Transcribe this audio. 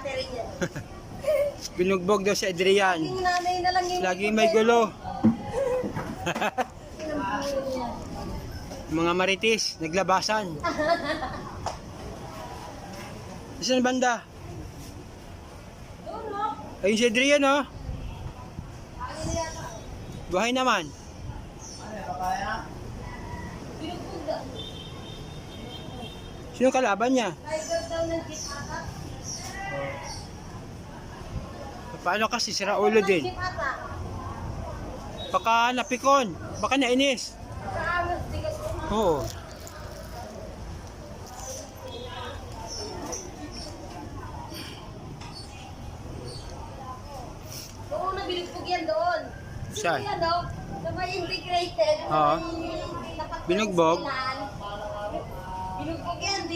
battery niya. Binugbog daw si Adrian. Yung nanay na lang yung Lagi may gulo. Mga maritis, naglabasan. Saan banda? Ayun si Adrian, oh. Buhay naman. Sino kalaban niya? Paano kasi sira ulo din? Baka napikon. Baka nainis. Oo. Oo, nabiligbog yan doon. Saan? Yan, no? Na may integrated. Oo. Binugbog?